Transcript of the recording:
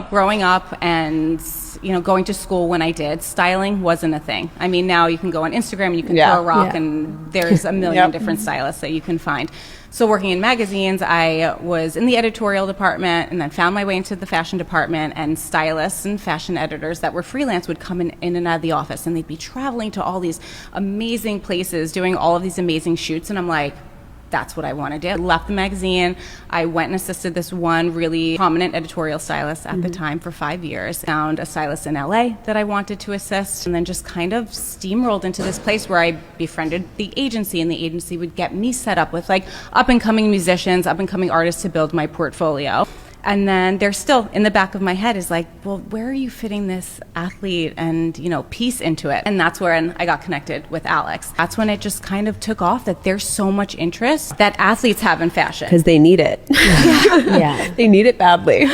Growing up and going to school when I did, styling wasn't a thing. I mean, now you can go on Instagram and you can throw a rock and there's a million different stylists that you can find. So working in magazines, I was in the editorial department and then found my way into the fashion department, and stylists and fashion editors that were freelance would come in and out of the office, and they'd be traveling to all these amazing places, doing all of these amazing shoots, and I'm like, that's what I want to do. I left the magazine. I went and assisted this one really prominent editorial stylist at the time for 5 years. Found a stylist in LA that I wanted to assist, and then just kind of steamrolled into this place where I befriended the agency, and the agency would get me set up with like up and coming musicians, up and coming artists to build my portfolio. And then there's still in the back of my head is like, well, where are you fitting this athlete and, piece into it? And that's when I got connected with Alex. That's when it just kind of took off, that there's so much interest that athletes have in fashion. Because they need it. Yeah. They need it badly.